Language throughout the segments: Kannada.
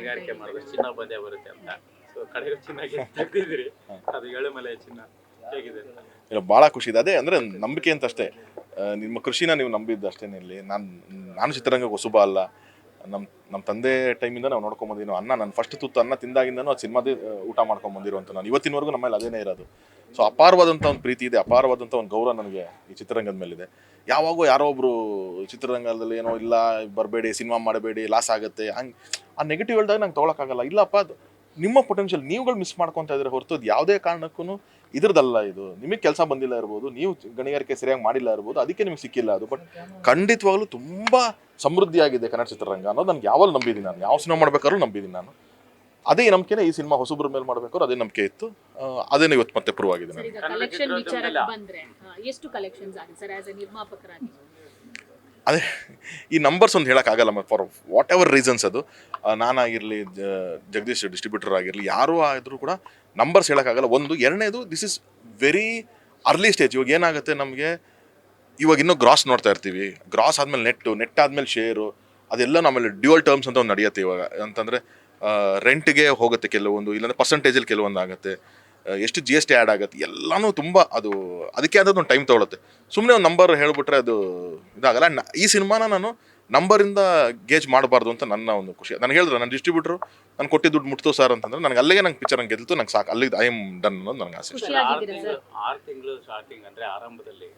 ಗಣಿಗಾರಿಕೆ ಮಾಡಿದ್ರೆ ಚಿನ್ನ ಬಂದೇ ಬರುತ್ತೆ ಅಂತ. ಸೊ ಕಡೆಗೆ ಚಿನ್ನ ತೆಗ್ದಿದ್ರಿ, ಅದು ಏಳುಮಲೆ ಚಿನ್ನ ಹೇಗಿದೆ ಅಂತ? ಇಲ್ಲ, ಭಾಳ ಖುಷಿ ಇದೆ. ಅದೇ ಅಂದರೆ ನಂಬಿಕೆ ಅಂತ ಅಷ್ಟೇ. ನಿಮ್ಮ ಕೃಷಿನ ನೀವು ನಂಬಿದ್ದು ಅಷ್ಟೇನೆ. ಇಲ್ಲಿ ನಾನು ಚಿತ್ರರಂಗಕ್ಕೆ ಹೊಸಬ ಅಲ್ಲ. ನಮ್ಮ ತಂದೆ ಟೈಮಿಂದ ನಾವು ನೋಡ್ಕೊಂಬಂದಿರೋ ಅನ್ನ, ನಾನು ಫಸ್ಟ್ ತುತ್ತು ಅನ್ನ ತಿಂದಾಗಿಂದನೂ ಅದು ಸಿನಿಮಾದೇ ಊಟ ಮಾಡ್ಕೊಂಬಂದಿರುವಂಥ ನಾನು ಇವತ್ತಿನವರೆಗೂ ನಮ್ಮಲ್ಲಿ ಅದೇನೇ ಇರೋದು. ಸೊ ಅಪಾರವಾದಂಥ ಒಂದು ಪ್ರೀತಿ ಇದೆ, ಅಪಾರವಾದಂಥ ಒಂದು ಗೌರವ ನನಗೆ ಈ ಚಿತ್ರರಂಗದ ಮೇಲಿದೆ. ಯಾವಾಗೋ ಯಾರೋ ಒಬ್ಬರು ಚಿತ್ರರಂಗದಲ್ಲಿ ಏನೋ ಇಲ್ಲ ಬರಬೇಡಿ, ಸಿನಿಮಾ ಮಾಡಬೇಡಿ, ಲಾಸ್ ಆಗುತ್ತೆ, ಹಂಗೆ ಆ ನೆಗೆಟಿವ್ ಹೇಳಿದಾಗ ನಂಗೆ ತೊಗೊಳಕ್ಕಾಗಲ್ಲ. ಇಲ್ಲಪ್ಪ, ಅದು ನಿಮ್ಮ ಪೊಟೆನ್ಷಿಯಲ್ ನೀವುಗಳು ಮಿಸ್ ಮಾಡ್ಕೊತಾ ಇದ್ರೆ ಹೊರತು ಅದು ಯಾವುದೇ ಕಾರಣಕ್ಕೂ ಇದ್ರದ್ದಲ್ಲ. ಇದು ನಿಮಗೆ ಕೆಲಸ ಬಂದಿಲ್ಲ ಇರ್ಬೋದು, ನೀವು ಗಣಿಗಾರಿಕೆ ಸರಿಯಾಗಿ ಮಾಡಿಲ್ಲ ಇರ್ಬೋದು, ಅದಕ್ಕೆ ನಿಮಗೆ ಸಿಕ್ಕಿಲ್ಲ ಅದು. ಬಟ್ ಖಂಡಿತವಾಗ್ಲೂ ತುಂಬ ಸಮೃದ್ಧಿಯಾಗಿದೆ ಕನ್ನಡ ಚಿತ್ರರಂಗ ಅನ್ನೋದು ನನಗೆ ಯಾವಾಗ ನಂಬಿದ್ದೀನಿ. ನಾನು ಯಾವ ಸಿನಿಮಾ ಮಾಡ್ಬೇಕಾದ್ರೂ ನಂಬಿದ್ದೀನಿ ನಾನು. ಅದೇ ನಂಬಿಕೆನೇ ಈ ಸಿನಿಮಾ ಹೊಸಬ್ರ ಮೇಲೆ ಮಾಡ್ಬೇಕಾದ್ರೂ ಅದೇ ನಂಬಿಕೆ ಇತ್ತು. ಅದೇನೇ ಇವತ್ತು ಮತ್ತೆ ಪ್ರೂವ್ ಆಗಿದೆ ನನಗೆ. ಕಲೆಕ್ಷನ್ ವಿಚಾರಕ್ಕೆ ಬಂದ್ರೆ ಎಷ್ಟು ಕಲೆಕ್ಷನ್ಸ್ ಆಗಿದೆ ಸರ್ ಆಸ್ ಎ ನಿರ್ಮಾಪಕರಾಗಿ? ಅದೇ ಈ ನಂಬರ್ಸ್ ಒಂದು ಹೇಳೋಕ್ಕಾಗಲ್ಲ ಫಾರ್ ವಾಟ್ ಎವರ್ ರೀಸನ್ಸ್. ಅದು ನಾನಾಗಿರಲಿ, ಜಗದೀಶ್ ಡಿಸ್ಟ್ರಿಬ್ಯೂಟರ್ ಆಗಿರಲಿ, ಯಾರೂ ಆದರೂ ಕೂಡ ನಂಬರ್ಸ್ ಹೇಳೋಕ್ಕಾಗಲ್ಲ. ಒಂದು, ಎರಡನೇದು, this is very early stage. ಇವಾಗ ಏನಾಗುತ್ತೆ ನಮಗೆ, ಇವಾಗ ಇನ್ನೂ ಗ್ರಾಸ್ ನೋಡ್ತಾ ಇರ್ತೀವಿ. ಗ್ರಾಸ್ ಆದಮೇಲೆ ನೆಟ್ ಆದಮೇಲೆ ಶೇರು, ಅದೆಲ್ಲ ನಮ್ಮಲ್ಲಿ ಡ್ಯೂಯಲ್ ಟರ್ಮ್ಸ್ ಅಂತ ಒಂದು ನಡೆಯುತ್ತೆ ಇವಾಗ. ಅಂತಂದರೆ ರೆಂಟ್ಗೆ ಹೋಗುತ್ತೆ ಕೆಲವೊಂದು, ಇಲ್ಲಾಂದರೆ ಪರ್ಸೆಂಟೇಜಲ್ಲಿ ಕೆಲವೊಂದು ಆಗುತ್ತೆ, ಎಷ್ಟು GST ಆ್ಯಡ್ ಆಗುತ್ತೆ, ಎಲ್ಲನೂ ತುಂಬ ಅದು ಅದಕ್ಕೆ ಆದದ್ದು ಒಂದು ಟೈಮ್ ತೊಗೊಳುತ್ತೆ. ಸುಮ್ಮನೆ ಒಂದು ನಂಬರ್ ಹೇಳಿಬಿಟ್ರೆ ಅದು ಇದಾಗಲ್ಲ. ಈ ಸಿನಿಮಾನ ನಾನು ನಂಬರಿಂದ ಗೇಜ್ ಮಾಡಬಾರ್ದು ಅಂತ ನನ್ನ ಒಂದು ಖುಷಿ. ನಾನು ಹೇಳಿದ್ರೆ ನನ್ನ ಡಿಸ್ಟ್ರಿಬ್ಯೂಟ್ರು ನಾನು ಕೊಟ್ಟಿದ್ದು ದುಡ್ಡು ಮುಟ್ತು ಸರ್ ಅಂತಂದ್ರೆ ನನಗೆ ಅಲ್ಲಿಗೆ ನಂಗೆ ಪಿಕ್ಚರ್ ನಂಗೆ ಗೆಲ್ತು, ನಂಗೆ ಸಾಕು, ಅಲ್ಲಿಗೆ ಐ ಎಮ್ ಡನ್ ಅನ್ನೋದು ನನಗೆ ಆಸೆ. 6 ತಿಂಗಳು ಸ್ಟಾರ್ಟಿಂಗ್ ಅಂದ್ರೆ ಆರಂಭದಲ್ಲಿ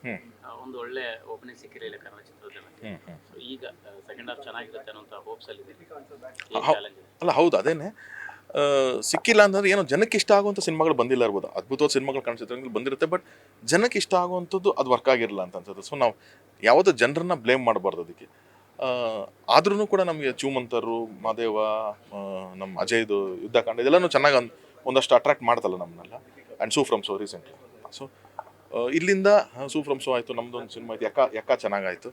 ಒಂದು ಒಳ್ಳೆ ಓಪನಿಂಗ್ ಸಿಕ್ಕಿರಲಿಲ್ಲ ಕನ್ನಡ ಚಿತ್ರರಂಗಕ್ಕೆ. ಈಗ ಸೆಕೆಂಡ್ ಹಾಫ್ ಚೆನ್ನಾಗಿರುತ್ತೆ ಅನ್ನೋ ಹೋಪ್ಸ್ ಅಲ್ಲಿ ಅಲ್ಲ, ಹೌದು, ಅದೇನೆ. ಸಿಕ್ಕಿಲ್ಲ ಅಂತಂದ್ರೆ ಏನೋ ಜನಕ್ಕೆ ಇಷ್ಟ ಆಗುವಂಥ ಸಿನಿಮಾಗಳು ಬಂದಿಲ್ಲ ಇರ್ಬೋದು. ಅದ್ಭುತವಾದ ಸಿನಿಮಾಗಳು ಕನ್ನಡ ಚಿತ್ರರಂಗದಲ್ಲಿ ಬಂದಿರುತ್ತೆ, ಬಟ್ ಜನಕ್ಕೆ ಇಷ್ಟ ಆಗುವಂಥದ್ದು ಅದು ವರ್ಕ್ ಆಗಿರಲ್ಲ ಅಂತ ಅನ್ಸುತ್ತೆ. ಸೊ ನಾವು ಯಾವುದೋ ಜನರನ್ನ ಬ್ಲೇಮ್ ಮಾಡಬಾರ್ದು ಅದಕ್ಕೆ. ಆದ್ರೂ ಕೂಡ ನಮಗೆ ಚೂಮಂತರು, ಮಾದೇವ, ನಮ್ಮ ಅಜಯ್ದು ಯುದ್ಧಕಾಂಡ ಇದೆಲ್ಲನೂ ಚೆನ್ನಾಗಿ ಒಂದಷ್ಟು ಅಟ್ರಾಕ್ಟ್ ಮಾಡ್ತಲ್ಲ ನಮ್ಮನ್ನೆಲ್ಲ. And Su from So recently. So ಇಲ್ಲಿಂದ ಸೂ ಫ್ರಮ್ ಸೋ ಆಯಿತು, ನಮ್ಮದೊಂದು ಸಿನಿಮಾ ಆಯಿತು, ಯಕ್ಕ ಚೆನ್ನಾಗಾಯಿತು.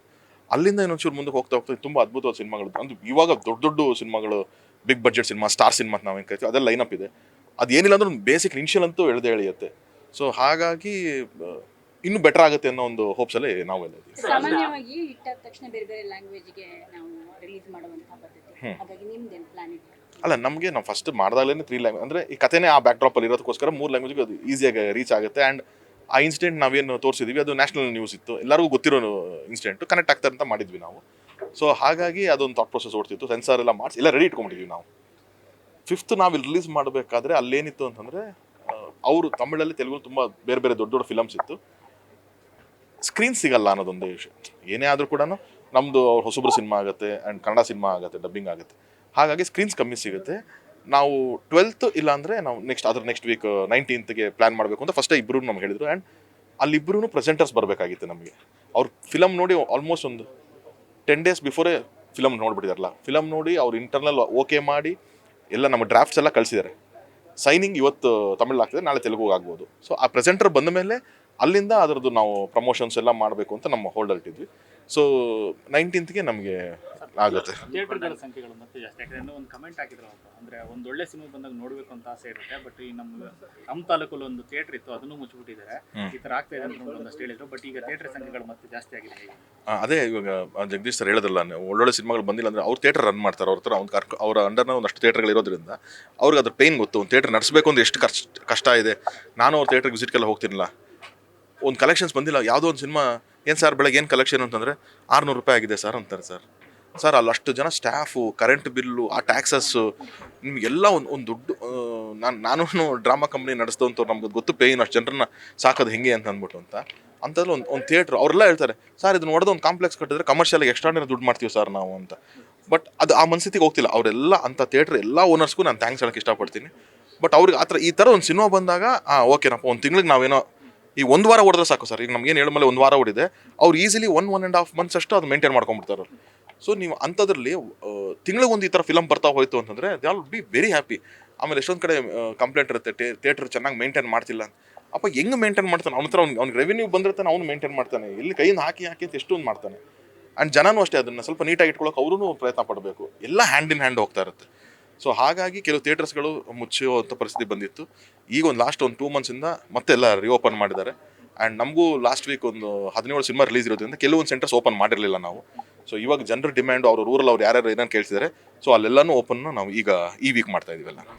ಅಲ್ಲಿಂದ ಇನ್ನೊಂಚೂರು ಮುಂದಕ್ಕೆ ಹೋಗ್ತಾ ತುಂಬ ಅದ್ಭುತವಾದ ಸಿನಿಮಾಗಳು ಅಂದ್ರೆ ಇವಾಗ ದೊಡ್ಡ ಸಿನಿಮಾಗಳು, big budget cinema, star cinema ನಾವು ಏನು ಕರಿತೀವಿ, ಅದೆಲ್ಲ ಲೈನಪ್ ಇದೆ. ಅದೇನಿಲ್ಲ ಅಂದ್ರೆ ಒಂದು ಬೇಸಿಕ್ ಇನಿಷಿಯಲ್ ಅಂತೂ ಎಳೆಯುತ್ತೆ. ಸೊ ಹಾಗಾಗಿ ಇನ್ನೂ ಬೆಟರ್ ಆಗುತ್ತೆ ಅನ್ನೋ ಒಂದು ಹೋಪ್ಸಲ್ಲಿ ನಾವೆಲ್ಲ ಇದ್ದೀವಿ. ಸಾಮಾನ್ಯವಾಗಿ ಹಿಟ್ಟಾದ ತಕ್ಷಣ ಬೇರೆ ಬೇರೆ ಲ್ಯಾಂಗ್ವೇಜ್ಗೆ ನಾವು ರಿಲೀಸ್ ಮಾಡುವಂತಹ ಪದ್ಧತಿ, ಹಾಗಾಗಿ ನಿಮ್ದೇನು ಪ್ಲಾನ್ ಇದೆ? ಅಲ್ಲ, ನಾವು ಫಸ್ಟ್ ಮಾಡಿದಾಗಲೇ 3 ಲ್ಯಾಂಗ್ವೇಜ್ ಅಂದರೆ ಈ ಕಥೆನೇ ಆ ಬ್ಯಾಕ್ ಡ್ರಾಪಲ್ಲಿ ಇರೋದಕ್ಕೋಸ್ಕರ 3 ಲ್ಯಾಂಗ್ವೇಜ್ಗೆ ಅದು ಈಸಿಯಾಗಿ ರೀಚ್ ಆಗುತ್ತೆ. ಆ್ಯಂಡ್ ಆ ಇನ್ಸಿಡೆಂಟ್ ನಾವೇನು ತೋರಿಸಿದ್ವಿ ಅದು ನ್ಯಾಷನಲ್ ನ್ಯೂಸ್ ಇತ್ತು, ಎಲ್ಲರಿಗೂ ಗೊತ್ತಿರೋ ಇನ್ಸಿಡೆಂಟು, ಕನೆಕ್ಟ್ ಆಗ್ತಾರೆ ಅಂತ ಮಾಡಿದ್ವಿ ನಾವು. ಸೊ ಹಾಗಾಗಿ ಅದೊಂದು ಥಾಟ್ ಪ್ರೊಸೆಸ್ ಓಡ್ತಿತ್ತು. ಸೆನ್ಸಾರ್ ಎಲ್ಲ ಮಾಡಿಸಿ ಎಲ್ಲ ರೆಡಿ ಇಟ್ಕೊಂಡಿದ್ವಿ ನಾವು. 5th ನಾವು ಇಲ್ಲಿ ರಿಲೀಸ್ ಮಾಡಬೇಕಾದ್ರೆ ಅಲ್ಲೇನಿತ್ತು ಅಂತಂದರೆ, ಅವರು ತಮಿಳಲ್ಲಿ, ತೆಲುಗು ತುಂಬ ಬೇರೆ ಬೇರೆ ದೊಡ್ಡ ಫಿಲಮ್ಸ್ ಇತ್ತು. ಸ್ಕ್ರೀನ್ ಸಿಗಲ್ಲ ಅನ್ನೋದೊಂದೇ ವಿಷಯ. ಏನೇ ಆದರೂ ಕೂಡ ನಮ್ಮದು ಅವ್ರ ಹೊಸಬ್ರು ಸಿನಿಮಾ ಆಗುತ್ತೆ ಆ್ಯಂಡ್ ಕನ್ನಡ ಸಿನಿಮಾ ಆಗುತ್ತೆ, ಡಬ್ಬಿಂಗ್ ಆಗುತ್ತೆ. ಹಾಗಾಗಿ ಸ್ಕ್ರೀನ್ಸ್ ಕಮ್ಮಿ ಸಿಗುತ್ತೆ. ನಾವು 12th ಇಲ್ಲಾಂದರೆ ನಾವು ನೆಕ್ಸ್ಟ್ ವೀಕ್ 19th ಪ್ಲ್ಯಾನ್ ಮಾಡಬೇಕು ಅಂತ ಫಸ್ಟೇ ಇಬ್ಬರು ನಮ್ಗೆ ಹೇಳಿದರು. ಆ್ಯಂಡ್ ಅಲ್ಲಿಬ್ಬರೂ ಪ್ರೆಸೆಂಟರ್ಸ್ ಬರಬೇಕಾಗಿತ್ತು ನಮಗೆ. ಅವ್ರು ಫಿಲಮ್ ನೋಡಿ ಆಲ್ಮೋಸ್ಟ್ ಒಂದು 10 days ಬಿಫೋರೇ ಫಿಲಮ್ ನೋಡಿಬಿಟ್ಟಿದಾರಲ್ಲ. ಫಿಲಮ್ ನೋಡಿ ಅವ್ರು ಇಂಟರ್ನಲ್ ಓಕೆ ಮಾಡಿ ಎಲ್ಲ ನಮ್ಮ ಡ್ರಾಫ್ಟ್ಸ್ ಎಲ್ಲ ಕಳಿಸಿದ್ದಾರೆ. ಸೈನಿಂಗ್ ಇವತ್ತು ತಮಿಳು ಆಗ್ತದೆ, ನಾಳೆ ತೆಲುಗು ಆಗ್ಬೋದು. ಸೊ ಆ ಪ್ರೆಸೆಂಟರ್ ಬಂದ ಮೇಲೆ ಅಲ್ಲಿಂದ ಅದರದ್ದು ನಾವು ಪ್ರಮೋಷನ್ಸ್ ಎಲ್ಲ ಮಾಡಬೇಕು ಅಂತ ನಮ್ಮ ಹೋಲ್ಡರ್ ಇಟ್ಟಿದ್ವಿ. ಸೊ 19th ನಮಗೆ ಆಗುತ್ತೆ. ಥಿಯೇಟರ್ಗಳ ಸಂಖ್ಯೆಗಳು ಮತ್ತೆ ಜಾಸ್ತಿ, ಯಾಕಂದ್ರೆ ಒಂದು ಕಮೆಂಟ್ ಹಾಕಿದ್ರು ಅಂದ್ರೆ ಒಂದು ಒಳ್ಳೆ ಸಿನಿಮಾ ಬಂದಾಗ ನೋಡಬೇಕು ಅಂತ ಆಸೆ ಇರುತ್ತೆ. ಬಟ್ ಈ ನಮ್ಮ ತಾಲೂಕಲ್ಲಿ ಒಂದು ಥಿಯೇಟರ್ ಇತ್ತು, ಅದನ್ನು ಮುಚ್ಚಿಬಿಟ್ಟಿದ್ದಾರೆ. ಈ ಥರ ಆಗ್ತಾ ಇದೆ ಅಂತ ಒಂದಷ್ಟು ಹೇಳಿದ್ರು. ಬಟ್ ಈಗ ಥಿಯೇಟರ್ ಸಂಖ್ಯೆಗಳು ಮತ್ತೆ ಜಾಸ್ತಿ ಆಗಿದೆ. ಅದೇ ಇವಾಗ ಜಗದೀಶ್ ಸರ್ ಹೇಳಿದ್ರಲ್ಲ, ಒಳ್ಳೊಳ್ಳೆ ಸಿನಿಮಾಗಳು ಬಂದಿಲ್ಲ ಅಂದರೆ ಅವ್ರು ಥಿಯೇಟರ್ ರನ್ ಮಾಡ್ತಾರೆ. ಅವ್ರ ಥರ ಅವ್ರ ಅಂಡರ್ನ ಒಂದಷ್ಟು ಥಿಯೇಟರ್ಗಳು ಇರೋದ್ರಿಂದ ಅವ್ರಿಗೆ ಅದ್ರ ಪೇನ್ ಗೊತ್ತು. ಒಂದು ಥಿಯೇಟರ್ ನಡೆಸಬೇಕು ಅಂದ್ರೆ ಎಷ್ಟು ಕಷ್ಟ ಇದೆ. ನಾನು ಅವ್ರ ಥಿಯೇಟರ್ ವಿಸಿಟ್ಗೆಲ್ಲ ಹೋಗ್ತಿರಲಿಲ್ಲ. ಒಂದು ಕಲೆಕ್ಷನ್ಸ್ ಬಂದಿಲ್ಲ, ಯಾವುದೋ ಒಂದು ಸಿನಿಮಾ, ಏನು ಸರ್ ಬೆಳಗ್ಗೆ ಏನು ಕಲೆಕ್ಷನ್ ಅಂತಂದರೆ 600 ರೂಪಾಯಿ ಆಗಿದೆ ಸರ್ ಅಂತಾರೆ. ಸರ್ ಅಲ್ಲಿ ಅಷ್ಟು ಜನ ಸ್ಟಾಫು, ಕರೆಂಟ್ ಬಿಲ್ಲು, ಆ ಟ್ಯಾಕ್ಸಸ್ಸು, ನಿಮಗೆಲ್ಲ ಒಂದು ದುಡ್ಡು. ನಾನು ಡ್ರಾಮಾ ಕಂಪ್ನಿ ನಡೆಸಿದಂಥವ್ರು, ನಮ್ಗೆ ಗೊತ್ತು ಪೇಯ್ನ್ ಅಷ್ಟು ಜನರನ್ನ ಸಾಕೋದು ಹೆಂಗೆ ಅಂತ ಅಂದ್ಬಿಟ್ಟು ಅಂಥದ್ದು ಒಂದು ಥಿಯೇಟ್ರ್ ಅವರೆಲ್ಲ ಹೇಳ್ತಾರೆ, ಸರ್ ಇದನ್ನು ಹೊಡೆದು ಒಂದು ಕಾಂಪ್ಲೆಕ್ಸ್ ಕಟ್ಟಿದ್ರೆ ಕಮರ್ಷಿಯಲಾಗಿ ಎಕ್ಸ್ಟ್ರಾರ್ಡಿನರಿ ದುಡ್ಡು ಮಾಡ್ತೀವಿ ಸರ್ ನಾವು ಅಂತ. ಬಟ್ ಅದು ಆ ಮನಸ್ಥಿತಿಗೆ ಹೋಗ್ತಿಲ್ಲ ಅವರೆಲ್ಲ. ಅಂಥ ಥಿಯೇಟ್ರ್ ಎಲ್ಲ ಓನರ್ಸ್ಗೂ ನಾನು ಥ್ಯಾಂಕ್ಸ್ ಹೇಳೋಕ್ಕೆ ಇಷ್ಟಪಡ್ತೀನಿ. ಬಟ್ ಅವ್ರಿಗೆ ಈ ಥರ ಒಂದು ಸಿನಿಮಾ ಬಂದಾಗ ಓಕೆನಪ್ಪ, ಒಂದು ತಿಂಗಳಿಗೆ ನಾವೇನೋ ಈ 1 ವಾರ ಹೊಡೆದ್ರೆ ಸಾಕು ಸರ್. ಈಗ ನಮ್ಗೇನು ಏಳುಮಲೆ 1 ವಾರ ಹೊಡಿದೆ, ಅವ್ರು ಈಸಿಲಿ 1.5 months ಅಷ್ಟು ಅದು ಮೇಂಟೈನ್ ಮಾಡ್ಕೊಂಡ್ಬಿಡ್ತಾರೆ. ಸೊ ನೀವು ಅಂಥದ್ರಲ್ಲಿ ತಿಂಗಳಿಗೊಂದು ಈ ಥರ ಫಿಲಮ್ ಬರ್ತಾ ಹೋಯ್ತು ಅಂತಂದರೆ they all be very happy. ಆಮೇಲೆ ಎಷ್ಟೊಂದು ಕಡೆ ಕಂಪ್ಲೇಂಟ್ ಇರುತ್ತೆ, ಥಿಯೇಟ್ರ್ ಚೆನ್ನಾಗಿ ಮೇಂಟೈನ್ ಮಾಡ್ತಿಲ್ಲ ಅಂತ. ಅಪ್ಪ ಹೆಂಗೆ ಮೇಂಟೈನ್ ಮಾಡ್ತಾನೆ? ಅವ್ನ ಹತ್ರ ಅವ್ನಿಗೆ ರೆವಿನ್ಯೂ ಬಂದಿರ್ತಾನೆ, ಅವ್ನು ಮೇಂಟೈನ್ ಮಾಡ್ತಾನೆ. ಇಲ್ಲಿ ಕೈಯಿಂದ ಹಾಕಿ ಅಂತ ಎಷ್ಟೊಂದು ಮಾಡ್ತಾನೆ. ಆ್ಯಂಡ್ ಜನನೂ ಅಷ್ಟೇ, ಅದನ್ನು ಸ್ವಲ್ಪ ನೀಟಾಗಿ ಇಟ್ಕೊಳ್ಳೋಕೆ ಅವರೂ ಪ್ರಯತ್ನ ಪಡಬೇಕು. ಎಲ್ಲ ಹ್ಯಾಂಡ್ ಇನ್ ಹ್ಯಾಂಡ್ ಹೋಗ್ತಾ ಇರುತ್ತೆ. ಸೊ ಹಾಗಾಗಿ ಕೆಲವು ಥಿಯೇಟರ್ಸ್ಗಳು ಮುಚ್ಚುವಂಥ ಪರಿಸ್ಥಿತಿ ಬಂದಿತ್ತು. ಈಗ ಒಂದು ಲಾಸ್ಟ್ 2 months ಮತ್ತೆ ಎಲ್ಲ ರಿಓಪನ್ ಮಾಡಿದ್ದಾರೆ. ಆ್ಯಂಡ್ ನಮಗೂ ಲಾಸ್ಟ್ ವೀಕ್ ಒಂದು 17 ಸಿನಿಮಾ ರಿಲೀಸ್ ಇರೋದ್ರಿಂದ ಕೆಲವೊಂದು ಸೆಂಟರ್ಸ್ ಓಪನ್ ಮಾಡಿರಲಿಲ್ಲ ನಾವು. ಸೊ ಇವಾಗ ಜನರ ಡಿಮ್ಯಾಂಡು ಅವ್ರ ಊರಲ್ಲಿ ಅವ್ರು ಯಾರ್ಯಾರು ಏನೇನು ಕೇಳ್ತಿದ್ದಾರೆ, ಸೊ ಅಲ್ಲೆಲ್ಲನೂ ಓಪನ್ನ ನಾವು ಈಗ ಈ ವೀಕ್ ಮಾಡ್ತಾ ಇದೀವಲ್ಲ.